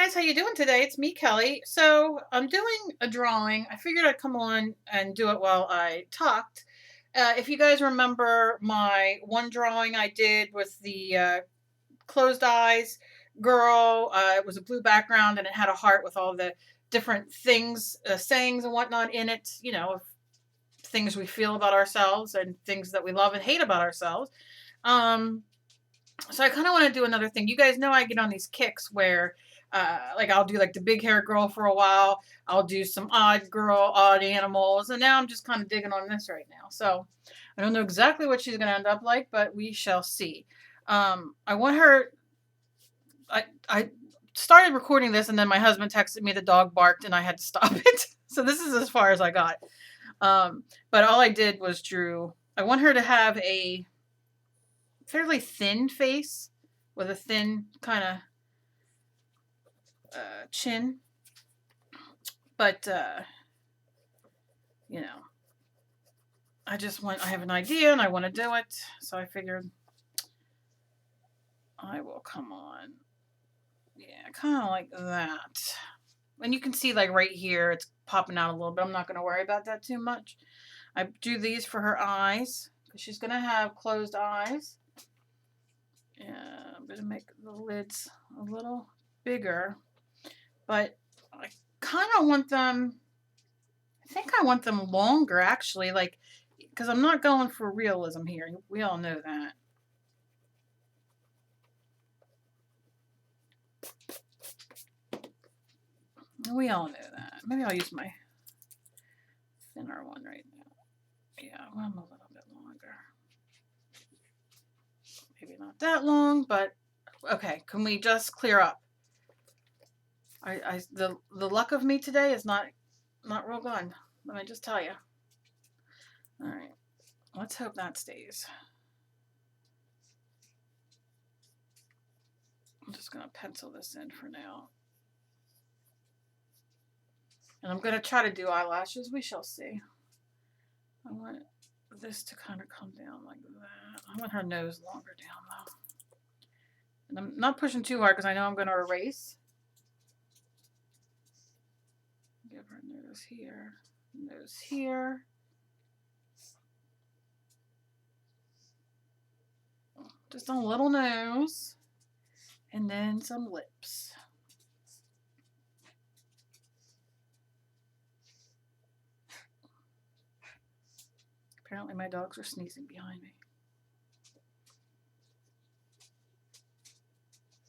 guys, how you doing today? It's me, Kelly. So I'm doing a drawing. I figured I'd come on and do it while I talked. If you guys remember my one drawing I did with the closed eyes girl, it was a blue background and it had a heart with all the different things, sayings and whatnot in it. Of things we feel about ourselves and things that we love and hate about ourselves. Um, so I kind of want to do another thing. You guys know I get on these kicks where, like, I'll do like the big hair girl for a while. I'll do some odd girl, odd animals, and now I'm just kind of digging on this right now. So I don't know exactly what she's gonna end up like, but we shall see. I want her. I started recording this, and then my husband texted me the dog barked, and I had to stop it. So this is as far as I got. But all I did was drew. I want her to have a fairly thin face with a thin kind of chin, but you know, I have an idea and I want to do it, so I figured I will come on. Yeah, kind of like that. And you can see like right here, it's popping out a little bit. I'm not going to worry about that too much. I drew these for her eyes because she's going to have closed eyes. Yeah, I'm going to make the lids a little bigger, but I kind of want them, I think I want them longer actually, like, because I'm not going for realism here. We all know that. We all know that. Maybe I'll use my thinner one right now. Yeah, I'm a little bit longer. Maybe not that long, but okay. Can we just clear up? The luck of me today is not real good. Let me just tell you. All right, let's hope that stays. I'm just gonna pencil this in for now. And I'm going to try to do eyelashes. We shall see. I want this to kind of come down like that. I want her nose longer down though. And I'm not pushing too hard because I know I'm going to erase. Give her nose here, nose here. Just a little nose. And then some lips. Apparently my dogs are sneezing behind me.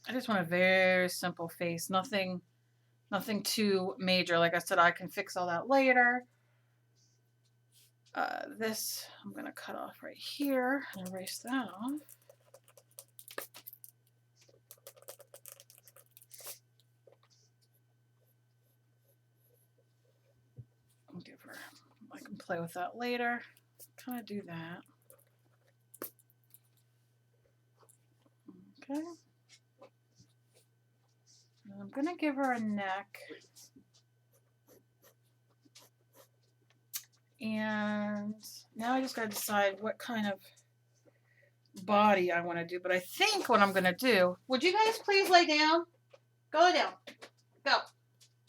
I just want a very simple face. Nothing too major. Like I said, I can fix all that later. This I'm going to cut off right here and erase that off. I'll give her, I can play with that later. Kind of do that. Okay. And I'm going to give her a neck. And now I just got to decide what kind of body I want to do. But I think what I'm going to do, would you guys please lay down? Go lay down. Go.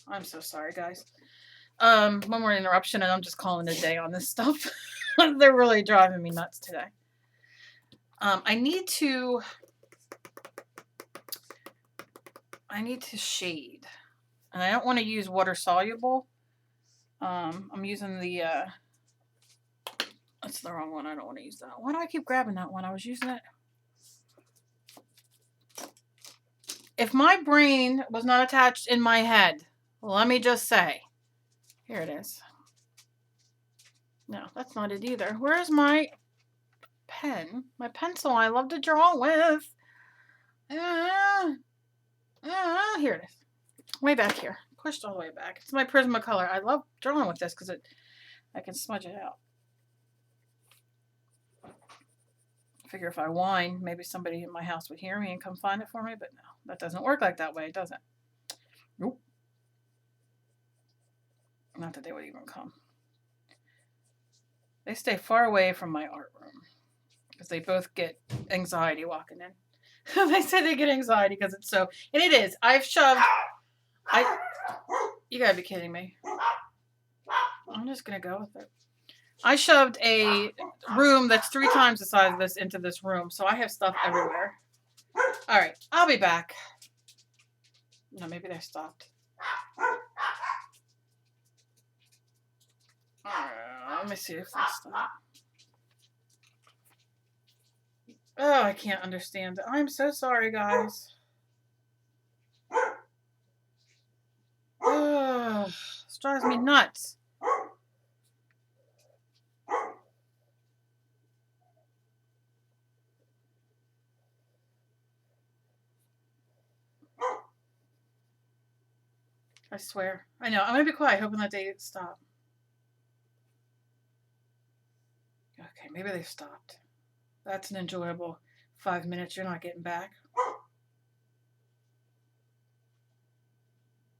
I'm so sorry, guys. One more interruption and I'm just calling it a day on this stuff. They're really driving me nuts today. I need to shade. And I don't want to use water soluble. I'm using the, that's the wrong one. I don't want to use that. Why do I keep grabbing that one? I was using it. If my brain was not attached in my head, let me just say, here it is. No, that's not it either. Where's my pen? My pencil I love to draw with. Here it is. Way back here. Pushed all the way back. It's my Prismacolor. I love drawing with this because I can smudge it out. I figure if I whine, maybe somebody in my house would hear me and come find it for me, but no, that doesn't work like that way, does it? Nope. Not that they would even come. They stay far away from my art room because they both get anxiety walking in. They say they get anxiety because it's so, and it is. I've shoved You gotta be kidding me. I'm just gonna go with it. I shoved a room that's 3 times the size of this into this room, so I have stuff everywhere. All right, I'll be back. No, maybe they stopped. Let me see if they stop. Oh, I can't understand it. I'm so sorry, guys. Oh, this drives me nuts. I swear. I know. I'm gonna be quiet, hoping that they stop. Okay, maybe they stopped. That's an enjoyable 5 minutes you're not getting back.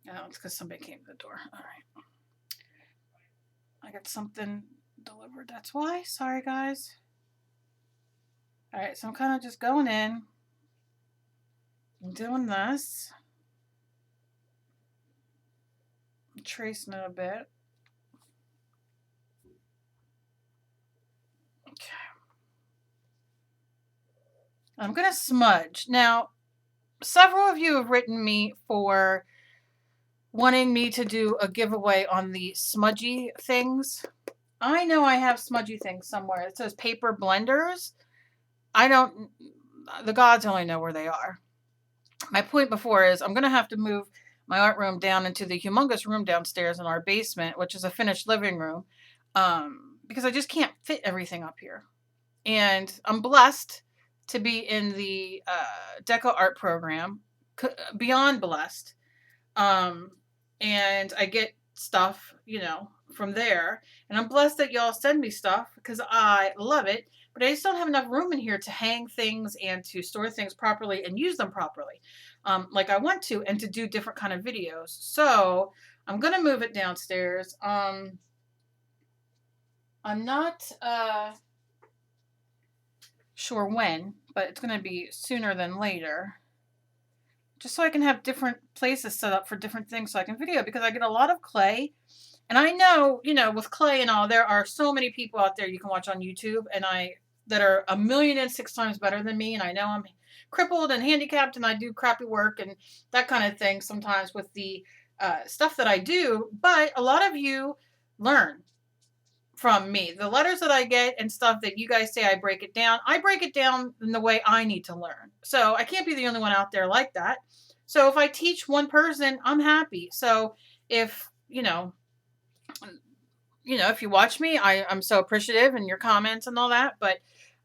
Oh, it's because somebody came to the door. All right. I got something delivered. That's why. Sorry, guys. All right, so I'm kind of just going in. I'm doing this. I'm tracing it a bit. Okay. I'm going to smudge. Now, several of you have written me for wanting me to do a giveaway on the smudgy things. I know I have smudgy things somewhere. It says paper blenders. The gods only know where they are. My point before is I'm going to have to move my art room down into the humongous room downstairs in our basement, which is a finished living room, because I just can't fit everything up here. And I'm blessed to be in the Deco Art program, beyond blessed. And I get stuff, from there. And I'm blessed that y'all send me stuff because I love it. But I just don't have enough room in here to hang things and to store things properly and use them properly, like I want to, and to do different kind of videos. So I'm gonna move it downstairs. I'm not sure when, but it's gonna be sooner than later. Just so I can have different places set up for different things so I can video, because I get a lot of clay. And I know, with clay and all, there are so many people out there you can watch on YouTube that are 1,000,006 times better than me. And I know I'm crippled and handicapped and I do crappy work and that kind of thing sometimes with the stuff that I do. But a lot of you learn from me. The letters that I get and stuff that you guys say I break it down in the way I need to learn. So I can't be the only one out there like that. So if I teach one person, I'm happy. So if, if you watch me, I'm so appreciative and your comments and all that, but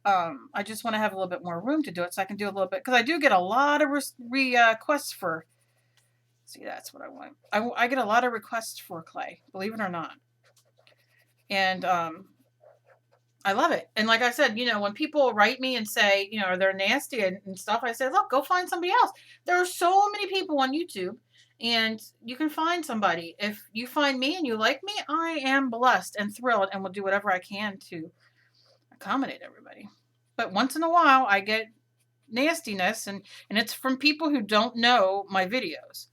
I just want to have a little bit more room to do it so I can do a little bit, because I do get a lot of requests for, see, that's what I want. I get a lot of requests for clay, believe it or not. And I love it. And like I said, when people write me and say, they're nasty and stuff, I say, look, go find somebody else. There are so many people on YouTube. And you can find somebody. If you find me and you like me, I am blessed and thrilled and will do whatever I can to accommodate everybody. But once in a while, I get nastiness, and it's from people who don't know my videos.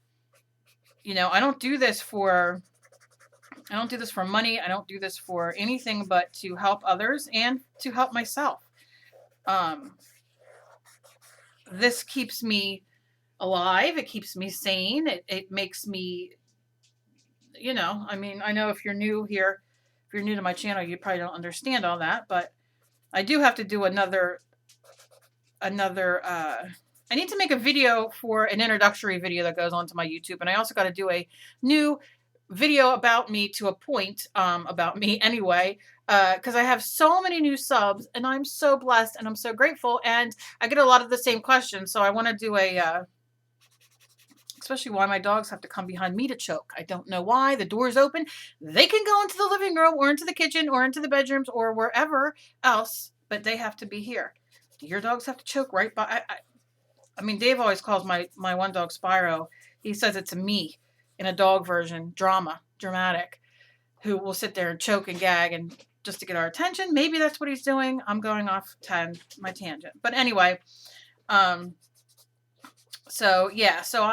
I don't do this for money. I don't do this for anything but to help others and to help myself. This keeps me alive. It keeps me sane. It makes me, I know if you're new here, if you're new to my channel, you probably don't understand all that, but I do have to do another, I need to make a video for an introductory video that goes onto my YouTube. And I also got to do a new video about me, to a point, about me anyway, because I have so many new subs and I'm so blessed and I'm so grateful, and I get a lot of the same questions. So I want to do especially why my dogs have to come behind me to choke. I don't know why. The door's open. They can go into the living room or into the kitchen or into the bedrooms or wherever else, but they have to be here. Your dogs have to choke right by. Dave always calls my one dog Spyro. He says it's a me in a dog version, dramatic, who will sit there and choke and gag and just to get our attention. Maybe that's what he's doing. I'm going off my tangent. But anyway, so yeah, so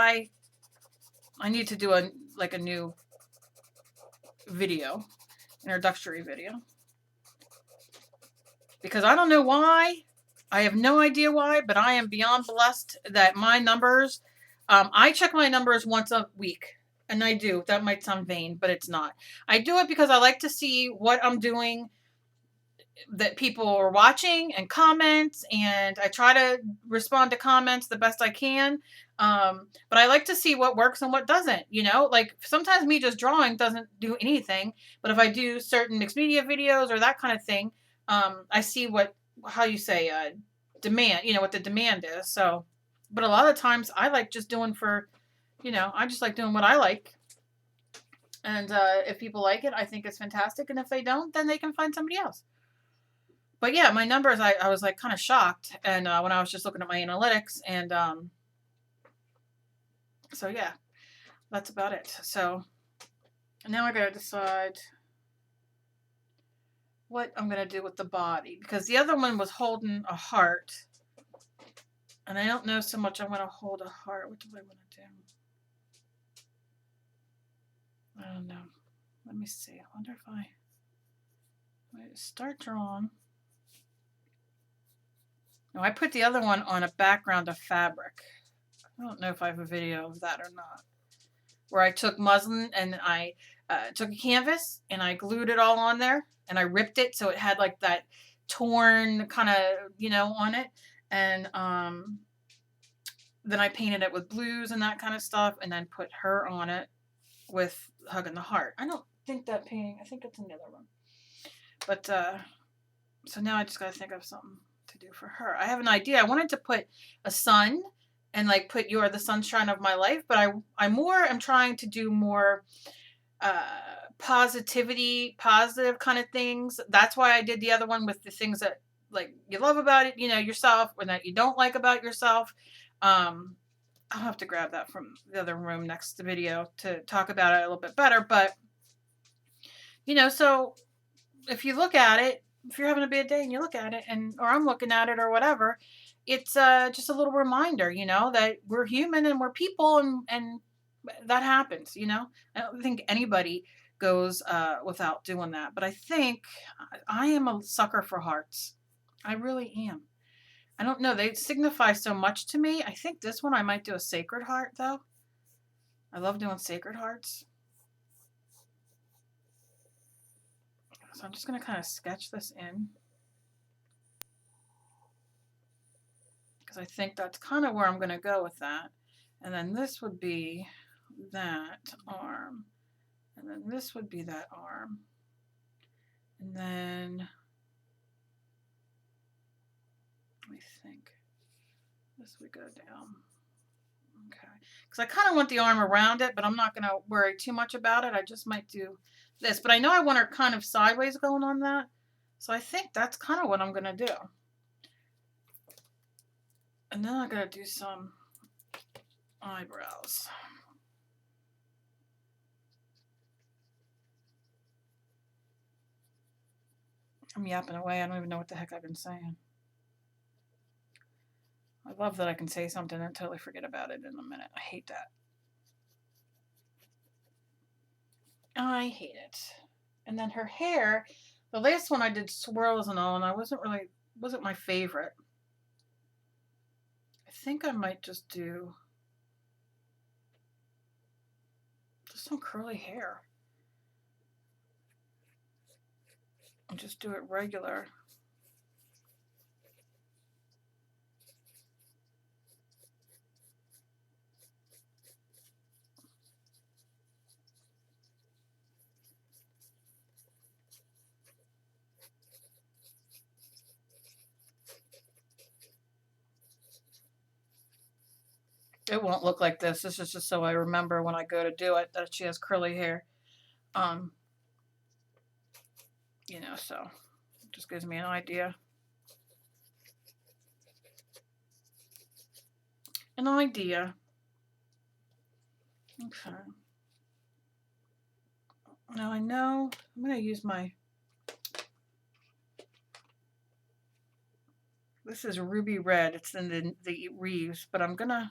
I need to do a new video, introductory video. Because I don't know why. I have no idea why, but I am beyond blessed that my numbers, I check my numbers once a week. And I do. That might sound vain, but it's not. I do it because I like to see what I'm doing, that people are watching and comments, and I try to respond to comments the best I can. But I like to see what works and what doesn't, like sometimes me just drawing doesn't do anything, but if I do certain mixed media videos or that kind of thing, I see how you say, demand, what the demand is. So, but a lot of times I like just doing I just like doing what I like. And if people like it, I think it's fantastic. And if they don't, then they can find somebody else. But yeah, my numbers, I was like kind of shocked. And when I was just looking at my analytics, and so yeah, that's about it. So now I got to decide what I'm going to do with the body, because the other one was holding a heart. And I don't know so much I'm going to hold a heart. What do I want to do? I don't know. Let me see. I wonder if I start drawing. No, I put the other one on a background of fabric. I don't know if I have a video of that or not. Where I took muslin and I took a canvas and I glued it all on there, and I ripped it so it had like that torn kind of, on it. And then I painted it with blues and that kind of stuff, and then put her on it with Hugging the Heart. I don't think that painting, I think it's in the other room. But so now I just got to think of something to do for her. I have an idea. I wanted to put a sun and like put "You're the sunshine of my life," but I more am trying to do more positive kind of things. That's why I did the other one with the things that like you love about it, yourself, or that you don't like about yourself. I'll have to grab that from the other room next to video to talk about it a little bit better. But so if you look at it, if you're having a bad day and you look at it, or I'm looking at it or whatever, it's just a little reminder, that we're human and we're people, and that happens. I don't think anybody goes without doing that. But I think I am a sucker for hearts. I really am. I don't know. They signify so much to me. I think this one I might do a sacred heart, though. I love doing sacred hearts. So I'm just going to kind of sketch this in, because I think that's kind of where I'm going to go with that. And then this would be that arm. And then this would be that arm. And then, let me think. This would go down. Okay. Because I kind of want the arm around it, but I'm not going to worry too much about it. I just might do this. But I know I want her kind of sideways going on that. So I think that's kind of what I'm going to do. And then I got to do some eyebrows. I'm yapping away. I don't even know what the heck I've been saying. I love that I can say something and totally forget about it in a minute. I hate that. I hate it. And then her hair, the last one I did swirls and all, and I wasn't my favorite. I think I might just do some curly hair. And just do it regular. It won't look like this. This is just so I remember when I go to do it that she has curly hair. So it just gives me an idea. An idea. Okay. Now I know I'm going to use this is ruby red. It's in the Reeves, but I'm going to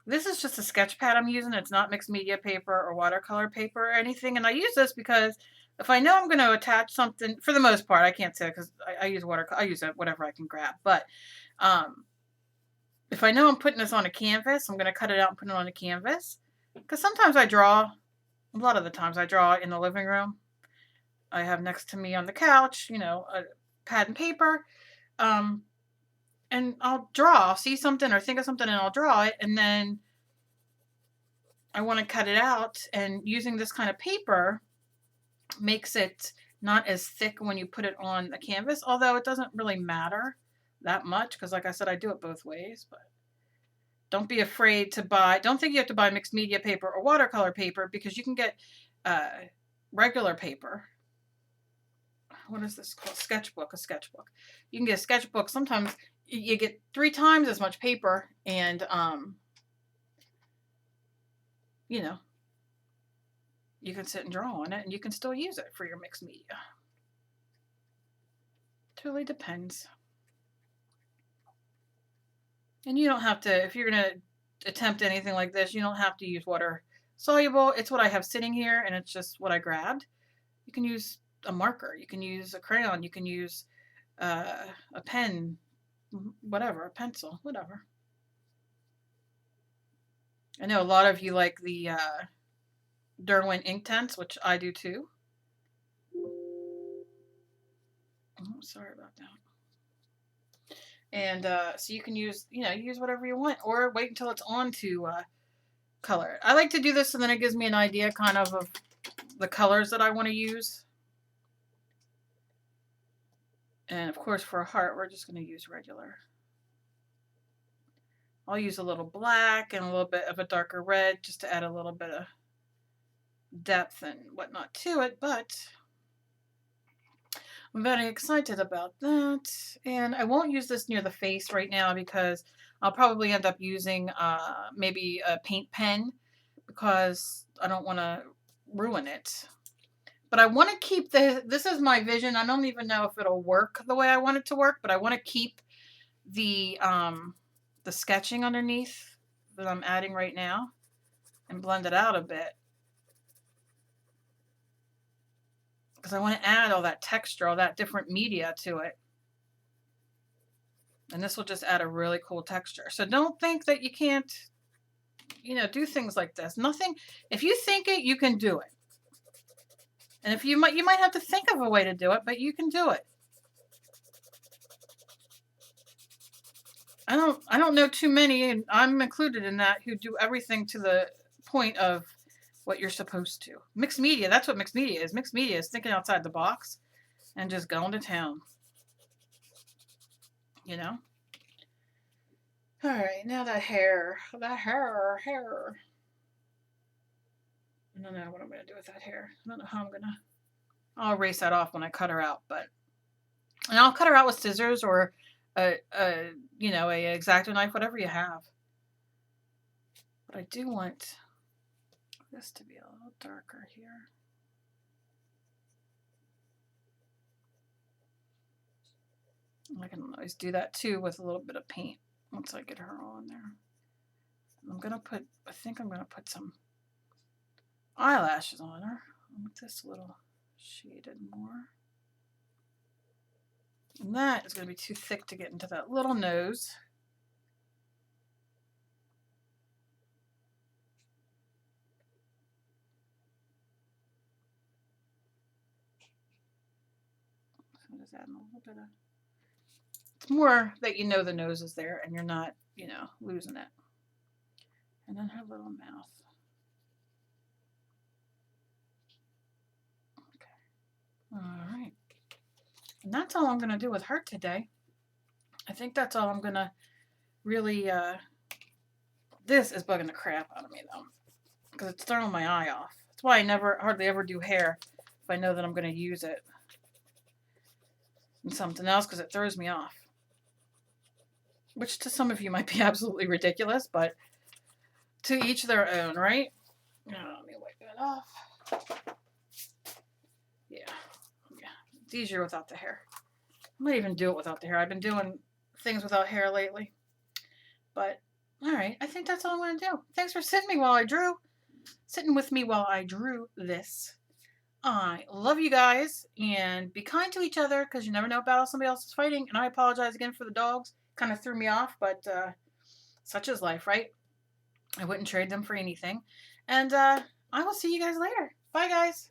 This is just a sketch pad I'm using. It's not mixed media paper or watercolor paper or anything. And I use this because if I know I'm going to attach something, for the most part, I can't say it because I use watercolor. I use it whatever I can grab. But um, if I know I'm putting this on a canvas, I'm going to cut it out and put it on a canvas. Because sometimes I draw, a lot of the times I draw in the living room. I have next to me on the couch, you know, a pad and paper. Um, and I'll draw. I'll see something or think of something and I'll draw it. And then I want to cut it out. And using this kind of paper makes it not as thick when you put it on the canvas, although it doesn't really matter that much because, like I said, I do it both ways. But don't be afraid to buy, don't think you have to buy mixed media paper or watercolor paper because you can get uh, regular paper. What is this called? Sketchbook, a sketchbook. You can get a sketchbook. Sometimes you get 3 times as much paper and, you know, you can sit and draw on it and you can still use it for your mixed media. Totally depends. And you don't have to, if you're going to attempt anything like this, you don't have to use water soluble. It's what I have sitting here and it's just what I grabbed. You can use a marker, you can use a crayon, you can use a pen, whatever, a pencil, whatever. I know a lot of you like the Derwent Inktense, which I do too. Oh, sorry about that. And so you can use, you know, use whatever you want or wait until it's on to color. I like to do this and then it gives me an idea kind of the colors that I want to use. And of course for a heart, we're just going to use regular. I'll use a little black and a little bit of a darker red just to add a little bit of depth and whatnot to it, but I'm very excited about that. And I won't use this near the face right now because I'll probably end up using maybe a paint pen because I don't want to ruin it. But I want to keep this is my vision. I don't even know if it'll work the way I want it to work, but I want to keep the sketching underneath that I'm adding right now and blend it out a bit. Because I want to add all that texture, all that different media to it. And this will just add a really cool texture. So don't think that you can't, you know, do things like this. Nothing, if you think it, you can do it. And if you might have to think of a way to do it, but you can do it. I don't know too many, and I'm included in that, who do everything to the point of what you're supposed to. Mixed media, that's what mixed media is. Mixed media is thinking outside the box and just going to town. You know? All right, now that hair. I don't know what I'm going to do with that hair. I don't know how I'm going to. I'll erase that off when I cut her out, but. And I'll cut her out with scissors or you know, a X-Acto knife, whatever you have. But I do want this to be a little darker here. I can always do that too with a little bit of paint once I get her on there. I'm gonna put, I think I'm gonna put some eyelashes on her. With this little shaded more. And that is gonna be too thick to get into that little nose. So I'm just adding a little bit of, it's more that you know the nose is there and you're not, you know, losing it. And then her little mouth. Okay. All right. And that's all I'm going to do with her today. I think that's all I'm going to really, this is bugging the crap out of me though, because it's throwing my eye off. That's why I hardly ever do hair if I know that I'm going to use it in something else, because it throws me off. Which to some of you might be absolutely ridiculous, but to each their own, right? Let me wipe that off. Yeah. It's easier without the hair. I might even do it without the hair. I've been doing things without hair lately. But All right, I think that's all I'm going to do. Thanks for sitting with me while I drew this. I love you guys and be kind to each other because you never know about how somebody else is fighting. And I apologize again for the dogs. Kind of threw me off, but such is life, right? I wouldn't trade them for anything. And I will see you guys later. Bye, guys.